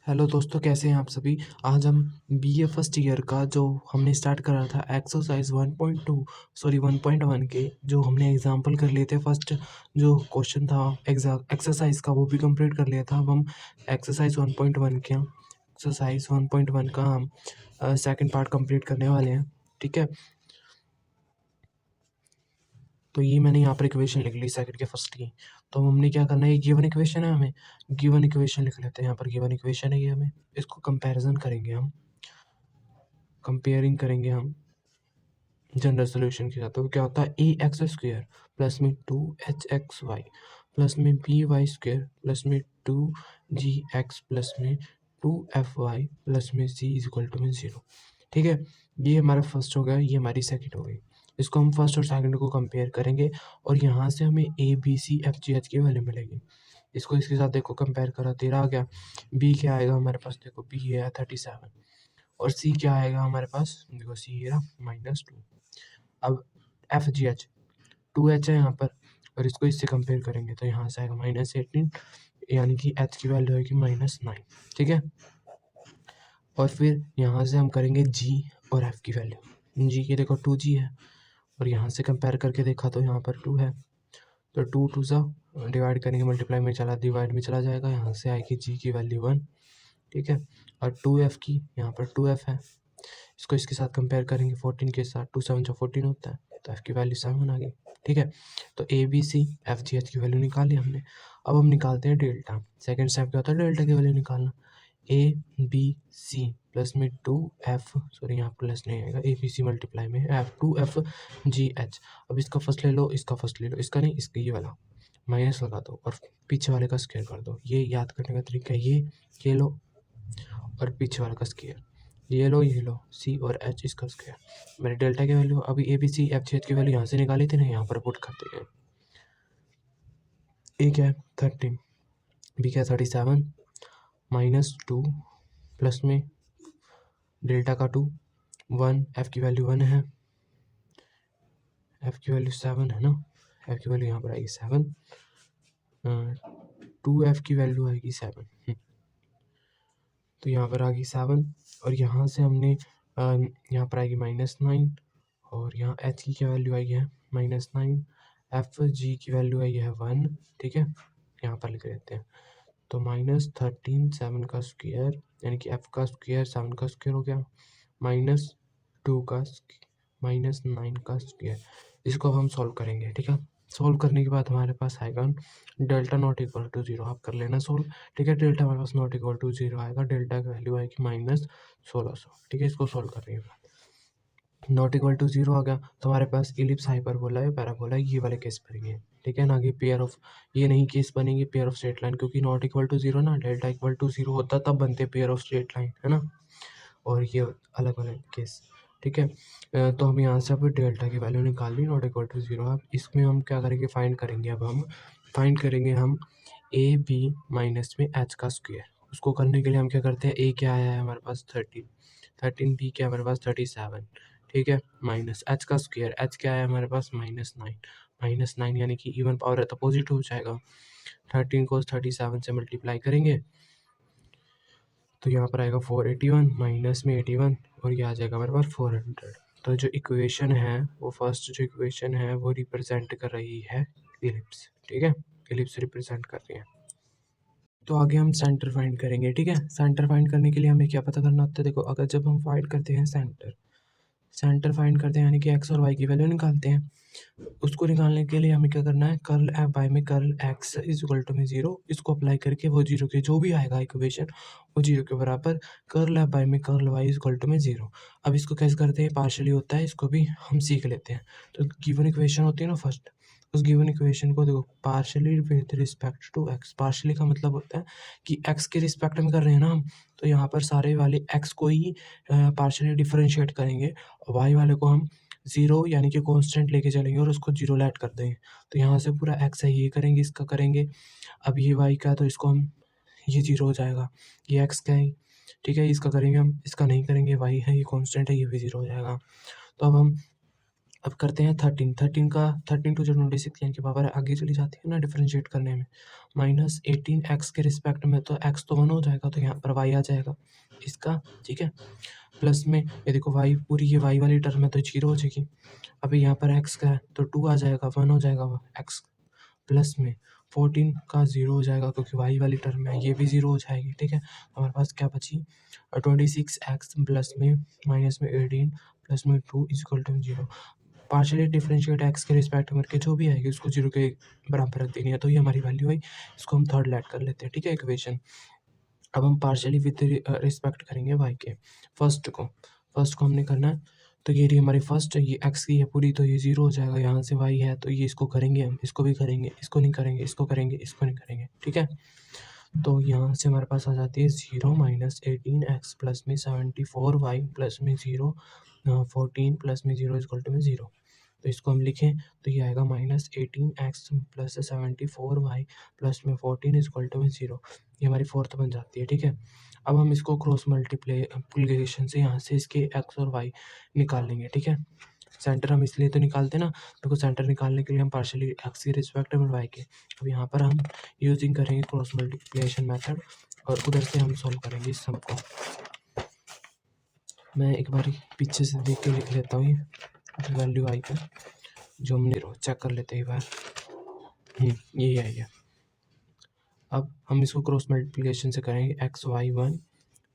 Hello दोस्तों, कैसे हैं आप सभी। आज हम बीए फर्स्ट ईयर का जो हमने स्टार्ट करा था एक्सरसाइज 1.2 सॉरी 1.1 के जो हमने एग्जाम्पल कर लिए थे। फर्स्ट जो क्वेश्चन था एक्सरसाइज का वो भी कंप्लीट कर लिया था। अब हम एक्सरसाइज 1.1 के एक्सरसाइज 1.1 का हम सेकंड पार्ट कंप्लीट करने वाले हैं। ठीक है, तो ये मैंने यहाँ पर इक्वेशन लिख ली सेकंड के फर्स्ट की। तो हमने क्या करना है, ये गिवन इक्वेशन है, हमें गिवन इक्वेशन लिख लेते हैं। यहाँ पर गिवन इक्वेशन है ये, हमें इसको कंपैरिजन करेंगे, हम कंपेयरिंग करेंगे हम जनरल सोल्यूशन के साथ। तो क्या होता है, ए एक्स स्क्वेयर प्लस में 2h(x)y प्लस में by स्क्वेयर प्लस में 2g(x) प्लस में 2fy प्लस में c इक्वल टू में 0। ठीक है, ये हमारा फर्स्ट हो गया, ये हमारी सेकंड हो गई। इसको हम फर्स्ट और सेकंड को कंपेयर करेंगे और यहाँ से हमें A B C F G H की वैल्यू मिलेगी। इसको इसके साथ देखो कंपेयर करा, 13 आ गया। बी क्या आएगा हमारे पास, देखो बी है 37 और सी क्या आएगा हमारे पास, देखो सी है -2। अब एफ जी एच 2h है यहाँ पर और इसको इससे कंपेयर करेंगे तो यहाँ से आएगा -18, यानी कि एच की वैल्यू आएगी -9। ठीक है, और फिर यहाँ से हम करेंगे जी और एफ की वैल्यू। जी की देखो 2g है और यहाँ से कंपेयर करके देखा तो यहाँ पर 2 है, तो 2 सा डिवाइड करेंगे, मल्टीप्लाई में चला डिवाइड में चला जाएगा, यहाँ से आएगी जी की वैल्यू 1। ठीक है, और 2f की यहाँ पर 2f है, इसको इसके साथ कंपेयर करेंगे 14 के साथ, 2 7 14 होता है, तो f की वैल्यू 7 आ गई। ठीक है, तो A B C F G H की वैल्यू निकाली हमने। अब हम निकालते हैं डेल्टा। सेकंड स्टेप क्या होता है, डेल्टा की वैल्यू निकालना। ए बी सी प्लस में 2f, सॉरी यहाँ प्लस नहीं आएगा, ए बी सी मल्टीप्लाई में एफ 2f जी एच। अब इसका फर्स्ट ले लो, इसका फर्स्ट ले लो, इसका नहीं, इसका ये वाला माइनस लगा दो और पीछे वाले का स्क्वायर कर दो। ये याद करने का तरीका है, ये लो और पीछे वाले का स्क्वायर, ये लो सी और एच इसका स्क्वायर। मैंने डेल्टा की वैल्यू अभी A B C F G H की वैल्यू यहाँ से निकाली थी ना, यहाँ पर पुट करते हैं। ए क्या है 13, बी क्या 37 -2 प्लस में डेल्टा का 2 1, एफ की वैल्यू 1 है, एफ की वैल्यू 7 है ना, एफ की वैल्यू यहाँ पर आएगी 7, 2f की वैल्यू आएगी 7। तो यहाँ पर आ गई 7 और यहाँ से हमने यहाँ पर आएगी -9 और यहाँ एच की क्या वैल्यू आई है -9, एफ जी की वैल्यू आई है 1। ठीक है, यहाँ पर लिख देते हैं, तो -13 7 का स्क्वायर यानी कि एफ का स्क्वायर 7 का स्क्वायर हो गया, -2 का -9 का स्क्वायर। इसको अब हम सॉल्व करेंगे। ठीक है, सॉल्व करने के बाद हमारे पास आएगा डेल्टा नॉट इक्वल टू 0। आप कर लेना सॉल्व। ठीक है, डेल्टा हमारे पास नॉट इक्वल टू 0 आएगा, डेल्टा की वैल्यू आएगी -1600। ठीक है, इसको सॉल्व करने के बाद नॉट इक्वल टू 0 आ गया तो हमारे पास इलिप्स हाइपरबोला है, पैराबोला है, ये वाले केस बनेंगे। ठीक है ना, कि पेयर ऑफ, ये नहीं केस बनेंगे पेयर ऑफ स्ट्रेट लाइन, क्योंकि नॉट इक्वल टू 0 ना, डेल्टा इक्वल टू 0 होता तब बनते पेयर ऑफ स्ट्रेट लाइन, है ना, और ये अलग अलग केस। ठीक है, तो हम यहाँ से अब डेल्टा की वैल्यू निकाल ली नॉट इक्वल टू 0। अब इसमें हम क्या करेंगे, फाइंड करेंगे। अब हम फाइंड करेंगे हम ए बी माइनस में एच का स्क्वायर। उसको करने के लिए हम क्या करते हैं, ए क्या आया है हमारे पास 13, बी क्या हमारे पास 37। ठीक है, माइनस एच का स्क्वायर, एच क्या आया हमारे पास -9 यानी कि इवन पावर है तो पॉजिटिव हो जाएगा। 13 को 37 से मल्टीप्लाई करेंगे तो यहाँ पर आएगा 481 माइनस में 81 और ये आ जाएगा हमारे पास 400। तो जो इक्वेशन है वो फर्स्ट जो इक्वेशन है वो रिप्रेजेंट कर रही है इलिप्स। ठीक है, इलिप्स रिप्रेजेंट कर रही है। तो आगे हम सेंटर फाइंड करेंगे। ठीक है, सेंटर फाइंड करने के लिए हमें क्या पता करना होता है, देखो अगर जब हम फाइंड करते हैं सेंटर फाइंड करते हैं यानी कि एक्स और वाई की वैल्यू निकालते हैं, उसको निकालने के लिए हमें क्या करना है, कर्ल एफ बाई में curl X is equal to में 0, इसको अप्लाई करके वो 0 के जो भी आएगा इक्वेशन वो 0 के बराबर, कर्ल एफ बाई में curl Y is equal to में 0। अब इसको कैसे करते हैं, पार्शली होता है, इसको भी हम सीख लेते हैं। तो गिवन इक्वेशन होती है ना फर्स्ट, उस गिवन इक्वेशन को देखो, partially with respect to X. Partially का मतलब होता है कि एक्स के रिस्पेक्ट में कर रहे हैं ना हम, तो यहाँ पर सारे वाले एक्स को ही पार्शली डिफरेंशिएट करेंगे और वाई वाले को हम 0 यानी कि कांस्टेंट लेके चलेंगे और उसको 0 ऐड कर देंगे। तो यहाँ से पूरा एक्स है ये करेंगे, इसका करेंगे। अब ये वाई का, तो इसको हम, ये 0 हो जाएगा, ये एक्स का है। ठीक है, इसका करेंगे हम, इसका नहीं करेंगे, वाई है ये कांस्टेंट है, ये भी 0 हो जाएगा। तो अब हम अब करते हैं 13 13 का 13 टू जो 26 यानी कि पावर आगे चली जाती है ना डिफरेंशिएट करने में। माइनस 18 एक्स के रिस्पेक्ट में, तो एक्स तो 1 हो जाएगा, तो यहाँ पर वाई आ जाएगा इसका, ठीक है। प्लस में ये देखो वाई, पूरी ये वाई वाली टर्म है तो 0 हो जाएगी। अभी यहाँ पर एक्स का है तो 2 आ जाएगा, 1 हो जाएगा एक्स। प्लस में 14 का 0 हो जाएगा क्योंकि वाई वाली टर्म है, ये भी 0 हो जाएगी, ठीक है। हमारे पास क्या बची 26 एक्स प्लस में माइनस में 18 प्लस में 2 is equal to 0। Partially differentiate X के रिस्पेक्ट करके जो भी आएगी उसको 0 के बराबर रख देनी है, तो ये हमारी वैल्यू आई। इसको हम थर्ड लेट कर लेते हैं, ठीक है, इक्वेशन। अब हम पार्शियली विद रिस्पेक्ट करेंगे वाई के फर्स्ट को हमने करना है, तो ये रही हमारी फर्स्ट, ये एक्स की है पूरी, तो ये 0 हो जाएगा। यहाँ से वाई है तो ये इसको करेंगे हम, इसको भी करेंगे, इसको नहीं करेंगे, इसको करेंगे, इसको नहीं करेंगे, ठीक है। तो यहाँ से हमारे पास आ जाती है 0 माइनस 18 एक्स प्लस में 74 वाई प्लस में 0 14 प्लस में 0 इक्वल टू में 0। तो इसको हम लिखें तो ये आएगा minus 18 X plus 74 Y plus में 14 इक्वल टू में 0। ये हमारी फोर्थ बन जाती है, ठीक है। अब हम इसको क्रॉस मल्टीप्लिकेशन से यहाँ से इसके एक्स और वाई निकाल लेंगे, ठीक है। सेंटर हम इसलिए तो निकालते हैं ना, देखो सेंटर निकालने के लिए हम पार्शियली एक्स के रिस्पेक्ट में वाई के, अब यहाँ पर हम यूजिंग करेंगे क्रॉस मल्टीप्लिकेशन मेथड और उधर से हम सॉल्व करेंगे इस सम को। मैं एक बार पीछे से देख के लिख लेता हूँ ये वैल्यू आई का, जो हमने चेक कर लेते हैं एक बार। यही है ये। अब हम इसको क्रॉस मल्टीप्लिकेशन से करेंगे एक्स वाई 1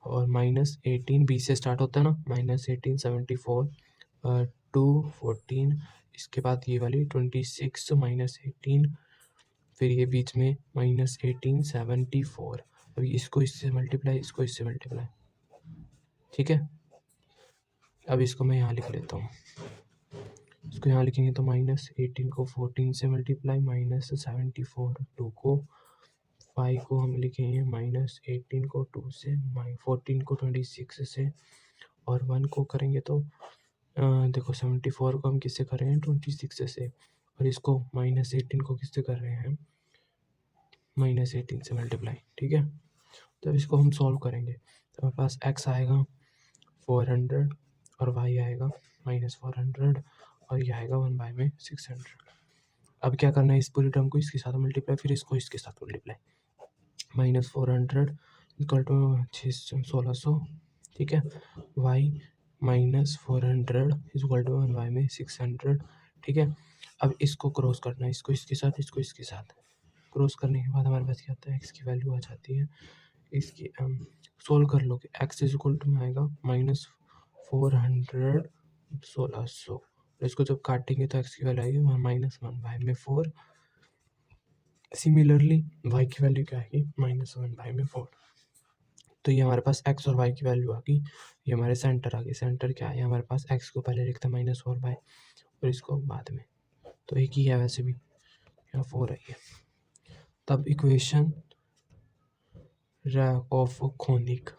और माइनस 18 बी से स्टार्ट होता है ना, माइनस 18 74 2 14, इसके बाद ये वाली 26 माइनस 18, फिर ये बीच में माइनस 18 74। अभी इसको इससे मल्टीप्लाई, इसको इससे मल्टीप्लाई, ठीक है। अब इसको मैं यहाँ लिख लेता हूँ, इसको यहाँ लिखेंगे तो माइनस 18 को 14 से मल्टीप्लाई, माइनस 74 2 को, 5 को हम लिखेंगे माइनस 18 को 2 से, 14 को 26 से, और 1 को करेंगे तो देखो 74 को हम किससे कर रहे हैं 26 से, और इसको माइनस 18 को किससे कर रहे हैं माइनस 18 से मल्टीप्लाई, ठीक है। तो इसको हम सॉल्व करेंगे तो हमारे पास x आएगा 400 और y आएगा माइनस 400 और ये आएगा 1 बाय में 600। अब क्या करना है, इस पूरी टर्म को इसके साथ मल्टीप्लाई, फिर इसको इसके साथ मल्टीप्लाई, माइनस 400 इक्वल टू 1600, ठीक है। y minus 400 equal to 1 by में 600, ठीक है। अब इसको क्रॉस करना है, इसको इसके साथ, इसको इसके साथ क्रॉस करने के बाद हमारे पास क्या आता है, x की वैल्यू आ जाती है, इसकी सोल्व कर लोगे x इज इक्वल टू में आएगा माइनस 400 1600, इसको जब काटेंगे तो x की वैल्यू आएगी माइनस 1 बाय में 4। सिमिलरली y की वैल्यू क्या आएगी माइनस 1 बाय में 4। तो ये हमारे पास x और y की वैल्यू आ गई, ये हमारे सेंटर आ गए। सेंटर क्या है हमारे पास, x को पहले लिखते हैं माइनस 4 बाय और इसको बाद में, तो एक ही है वैसे भी, यहाँ 4 है ये। तब equation of conic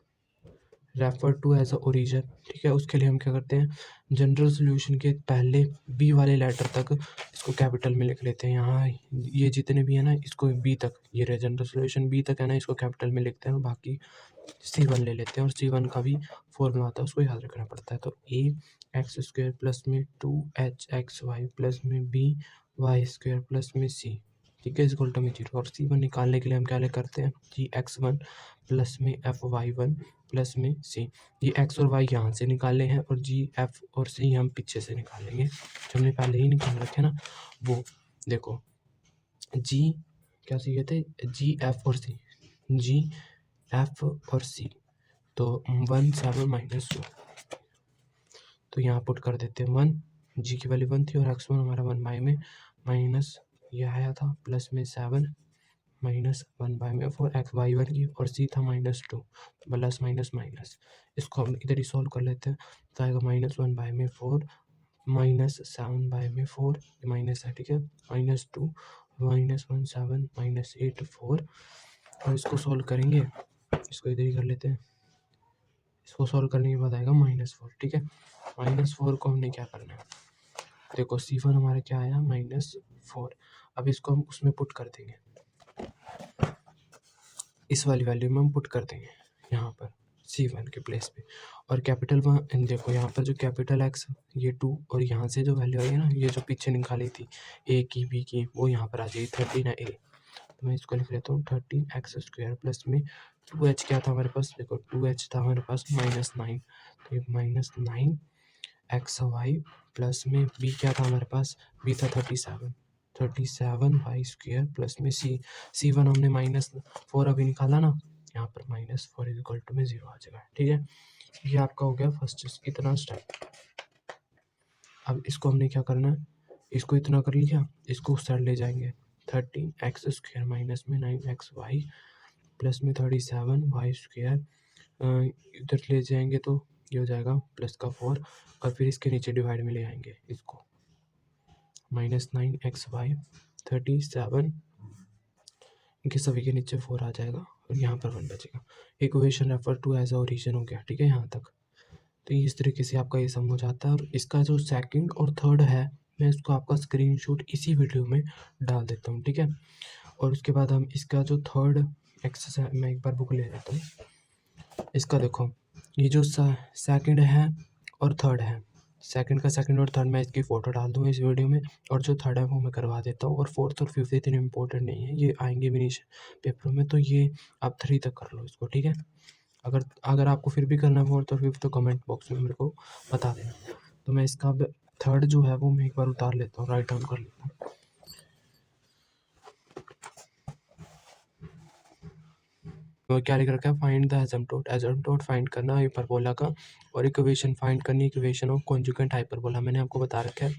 refer to as a origin, ठीक है। उसके लिए हम क्या करते हैं, जनरल सॉल्यूशन के पहले बी वाले लेटर तक इसको कैपिटल में लिख लेते हैं। यहाँ ये जितने भी है ना, इसको बी तक, ये रहे जनरल सॉल्यूशन बी तक है ना, इसको कैपिटल में लिखते हैं और बाकी C1 ले लेते हैं, और C1 का भी फॉर्मूला आता है, उसको याद रखना पड़ता है। तो ए एक्स स्क्वायर प्लस में 2h एक्स वाई प्लस में बी वाई स्क्वायर प्लस में सी, ठीक है, इक्वल टू में 0। और C1 निकालने के लिए हम क्या करते हैं, जी x1 प्लस में FY1 प्लस में सी, ये x और y यहाँ से निकाले हैं और जी f और c हम पीछे से निकालेंगे, जो हमने पहले ही निकाल रखे ना वो। देखो जी क्या चाहिए थे, जी f और c, जी f और c, तो 1 7 माइनस 2, तो यहाँ पुट कर देते हैं 1, जी की वैल्यू 1 थी और x1 हमारा 1 बाय में माइनस ये आया था प्लस में 7 माइनस 1 बाय में 4 एक्स वाई 1 की, और सी था माइनस 2, प्लस माइनस माइनस, इसको हम इधर ही सॉल्व कर लेते हैं, तो आएगा माइनस 1 बाय में 4 माइनस 7 बाय में 4, माइनस है, ठीक है, माइनस 2 माइनस 1 7 माइनस 8 4, और इसको सॉल्व करेंगे, इसको इधर ही कर लेते हैं, इसको सॉल्व करने के बाद आएगा माइनस 4, ठीक है। माइनस 4 को हमने क्या करना है, देखो C1 हमारा क्या आया माइनस 4, अब इसको हम उसमें पुट कर देंगे, इस वाली वैल्यू में हम पुट कर देंगे यहाँ पर, C1 के प्लेस पे। और कैपिटल वन देखो यहाँ पर जो कैपिटल एक्स ये 2 और यहाँ से जो वैल्यू आई है ना, ये जो पीछे निकाली थी ए की बी की, वो यहाँ पर आ जाएगी 13 है ए। तो मैं इसको लिख लेता हूँ 13x² प्लस में 2h क्या था हमारे पास, देखो 2h था हमारे पास -9, तो ये -9xy प्लस में b क्या था हमारे पास, b था 37y² प्लस में c1 हमने -4 अभी निकाला ना, यहाँ पर -4 = में 0 आ जाएगा। ठीक है, ये आपका हो गया फर्स्ट इतना स्टेप। अब इसको हमने क्या करना है, इसको इतना कर लिया, इसको उस साइड ले जाएंगे 13x² माइनस में 9xy प्लस में 37y², इधर ले जाएंगे तो ये हो जाएगा प्लस का 4 और फिर इसके नीचे डिवाइड में ले आएंगे इसको -9xy 37, इनके सभी के नीचे 4 आ जाएगा और यहाँ पर 1 बचेगा। Equation refer to as a origin हो गया। ठीक है, यहाँ तक तो इस तरीके से आपका ये समझ आता है। और इसका जो सेकंड और थर्ड है, मैं इसको आपका स्क्रीनशॉट इसी वीडियो में डाल देता हूँ। ठीक है, और उसके बाद हम इसका जो थर्ड एक्सरसाइज, मैं एक बार बुक ले लेता हूँ। इसका देखो, ये जो सेकंड है और थर्ड है, सेकंड का सेकंड और थर्ड मैं इसकी फ़ोटो डाल दूँगा इस वीडियो में, और जो थर्ड है वो मैं करवा देता हूँ। और फोर्थ और फिफ्थ इतने इंपॉर्टेंट नहीं है, ये आएंगे भी नहीं पेपर में, तो ये आप 3 तक कर लो इसको। ठीक है, अगर अगर आपको फिर भी करना है फोर्थ और फिफ्थ तो कमेंट बॉक्स में मेरे को बता देना। तो मैं इसका थर्ड जो है वो मैं एक बार उतार लेता हूँ, राइट डाउन कर लेता हूँ। क्या लिख रखा है, फाइंड द एसिम्प्टोट फाइंड करना हाइपरबोला का, और इक्वेशन फाइंड करनी इक्वेशन ऑफ कॉन्जुगेंट हाइपरबोला। मैंने आपको बता रखा है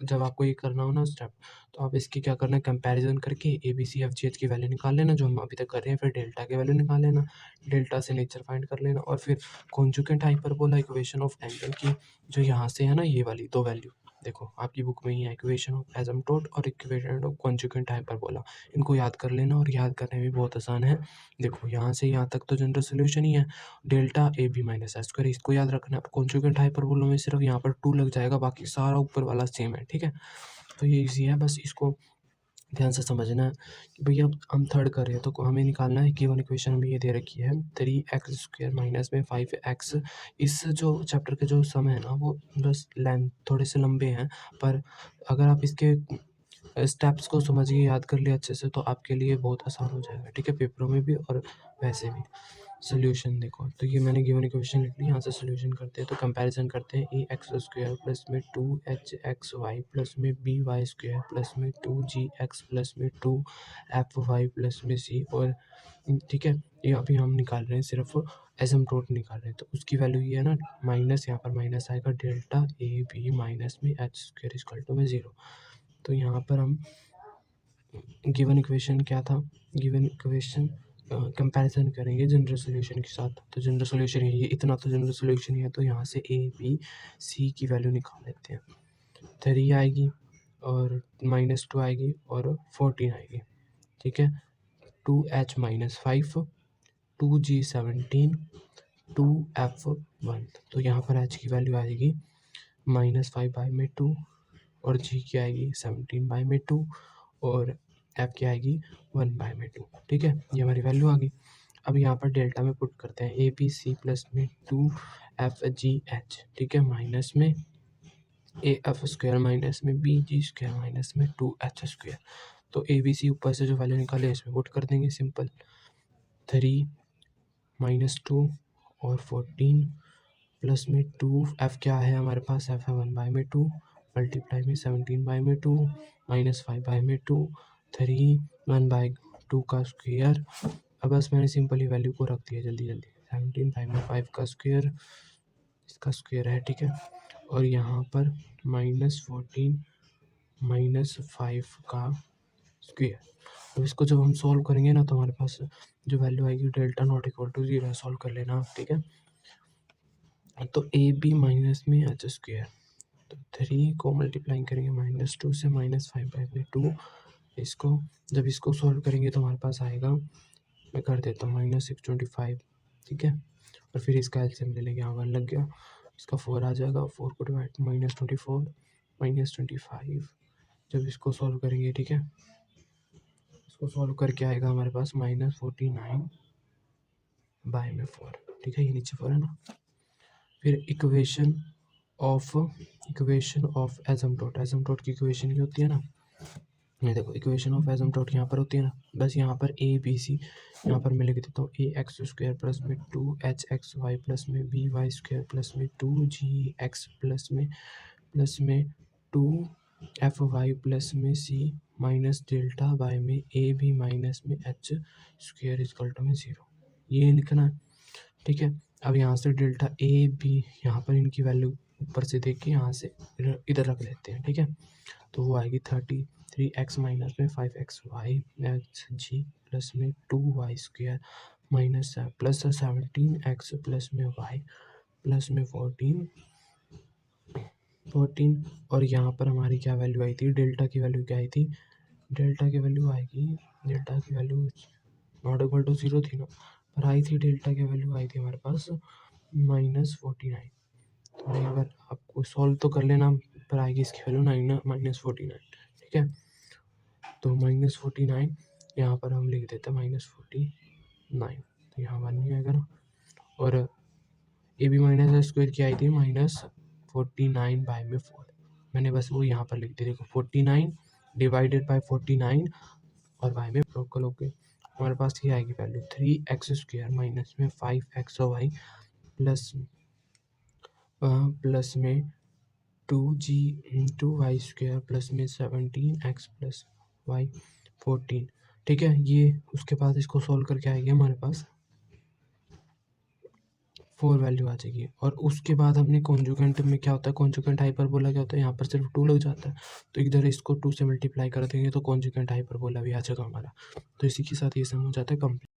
जब आपको ये करना हो ना स्टेप, तो आप इसकी क्या करना है, कंपैरिजन करके A B C F G H की वैल्यू निकाल लेना जो हम अभी तक कर रहे हैं, फिर डेल्टा की वैल्यू निकाल लेना, डेल्टा से नेचर फाइंड कर लेना, और फिर कॉन्जुगेंट हाइपरबोला इक्वेशन ऑफ एंगल की जो यहाँ से है ना, ये वाली 2 वैल्यू देखो आपकी बुक में ही है, इक्वेशन ऑफ एसिम्प्टोट और इक्वेशन ऑफ कॉन्जुगेंट हाइपरबोला। इनको याद कर लेना, और याद करने में बहुत आसान है। देखो यहाँ से यहाँ तक तो जनरल सोल्यूशन ही है, delta A B minus I square, इसको याद रखना है। कॉन्जुगेंट हाइपरबोला में सिर्फ यहाँ पर 2 लग जाएगा, बाकी सारा ऊपर वाला सेम है। ठीक है, तो ये इजी है, बस इसको ध्यान से समझना है कि भैया हम थर्ड कर रहे हैं तो हमें निकालना है कि वन इक्वेशन हमें ये दे रखी है 3x² माइनस में 5x। इस जो चैप्टर के जो सम है ना, वो बस लेंथ थोड़े से लंबे हैं, पर अगर आप इसके स्टेप्स को समझिए, याद कर लिए अच्छे से, तो आपके लिए बहुत आसान हो जाएगा। ठीक है, पेपरों में भी और वैसे भी। सॉल्यूशन देखो, तो ये मैंने गिवन इक्वेशन लिख ली, यहाँ से सॉल्यूशन करते हैं तो कंपैरिजन करते हैं। ए एक्स स्क्वायर प्लस में 2h(x)y प्लस में by स्क्वायर प्लस में 2gx प्लस में 2fy प्लस में c, और ठीक है, ये अभी हम निकाल रहे हैं सिर्फ एसिम्प्टोट निकाल रहे हैं, तो उसकी वैल्यू ये है ना, माइनस, यहाँ पर माइनस आएगा, डेल्टा ए बी माइनस में h² में 0। तो यहाँ पर हम गिवन इक्वेशन क्या था, गिवन इक्वेशन कंपैरिजन करेंगे जनरल सॉल्यूशन के साथ। तो जनरल सॉल्यूशन ये इतना तो जनरल सॉल्यूशन ही है, तो यहाँ से ए बी सी की वैल्यू निकाल लेते हैं। 3 आएगी और -2 आएगी और 14 आएगी। ठीक है, 2h माइनस 5, 2g17, 2f1। तो यहाँ पर h की वैल्यू आएगी -5/2 और g की आएगी 17/2 और f की आएगी 1/2। ठीक है, ये हमारी वैल्यू आ गई। अब यहाँ पर डेल्टा में पुट करते हैं, ए बी सी प्लस में 2f(g)h। ठीक है, माइनस में af² माइनस में bg² माइनस में 2h²। तो ए बी सी ऊपर से जो वैल्यू निकाले इसमें पुट कर देंगे, सिंपल। 3 -2 और 14 प्लस में 2, f क्या है हमारे पास, f है 1/2 मल्टीप्लाई में 17/2 माइनस 5/2, 3 1/2 का स्क्वायर। अब बस मैंने सिंपली वैल्यू को रख दिया जल्दी जल्दी, 17/5 का स्क्वायर, इसका स्क्वायर है। ठीक है, और यहाँ पर -14 -5 का स्क्वायर। अब इसको जब हम सॉल्व करेंगे ना, तो हमारे पास जो वैल्यू आएगी delta not equal to 0 solve कर लेना आप। ठीक है, तो ए बी माइनस में h², तो 3 को मल्टीप्लाई करेंगे -2 से -5/2, इसको जब इसको सॉल्व करेंगे तो हमारे पास आएगा, मैं कर देता हूँ, -625। ठीक है, और फिर इसका एलसीएम ले लेंगे, यहाँ 1 लग गया, इसका 4 आ जाएगा, 4 को डिवाइड -24 -25, जब इसको सॉल्व करेंगे, ठीक है, इसको सॉल्व करके आएगा हमारे पास -49/4। ठीक है, ये नीचे 4 है ना। फिर इक्वेशन ऑफ एसिम्प्टोट की इक्वेशन ये होती है ना, ये देखो इक्वेशन ऑफ एसिम्प्टोट यहाँ पर होती है ना, बस यहाँ पर ए बी सी यहाँ पर मैं लिख देता हूँ ए एक्स स्क्वायर प्लस में 2h(x)y प्लस में by स्क्वायर प्लस में 2gx प्लस में 2fy प्लस में c माइनस डेल्टा वाई में ए बी माइनस में h स्क्वायर इक्वल टू में 0, ये लिखना है। ठीक है, अब यहाँ से डेल्टा ए बी यहाँ पर इनकी वैल्यू ऊपर से देख के यहाँ से इधर रख लेते हैं। ठीक है, तो वो आएगी 33x माइनस में 5xy एच जी प्लस में 2y square minus plus 17x plus में y प्लस में 14 और यहाँ पर हमारी क्या वैल्यू आई थी, डेल्टा की वैल्यू क्या आई थी, डेल्टा की वैल्यू आएगी, डेल्टा की वैल्यू नॉट इक्वल टू 0 थी ना, पर आई थी डेल्टा की वैल्यू आई थी हमारे पास -49। तो एक बार आपको सॉल्व तो कर लेना, पर आएगी इसकी वैल्यू -49। ठीक है, तो -49 यहाँ पर हम लिख देते हैं -49, तो यहाँ 1 नहीं आएगा ना। और ए बी माइनस स्क्वायर की आई थी -49 बाय में 4, मैंने बस वो यहाँ पर लिख दी, देखो 49 डिवाइडेड बाय 49 और बाय में लोकल होके हमारे पास ये आएगी वैल्यू 3x² माइनस में 5xy प्लस में 2y स्क्वायर प्लस में 17x प्लस y 14। ठीक है, ये उसके बाद इसको सॉल्व करके आएगी हमारे पास 4 वैल्यू आ जाएगी। और उसके बाद हमने कॉन्जुगेंट में क्या होता है, कॉन्जुगेंट हाइपरबोला क्या होता है, यहाँ पर सिर्फ 2 लग जाता है, तो इधर इसको 2 से मल्टीप्लाई कर देंगे तो कॉन्जुगेंट हाइपरबोला भी आ जाएगा हमारा। तो इसी के साथ ये सम हो जाता है कंप्लीट।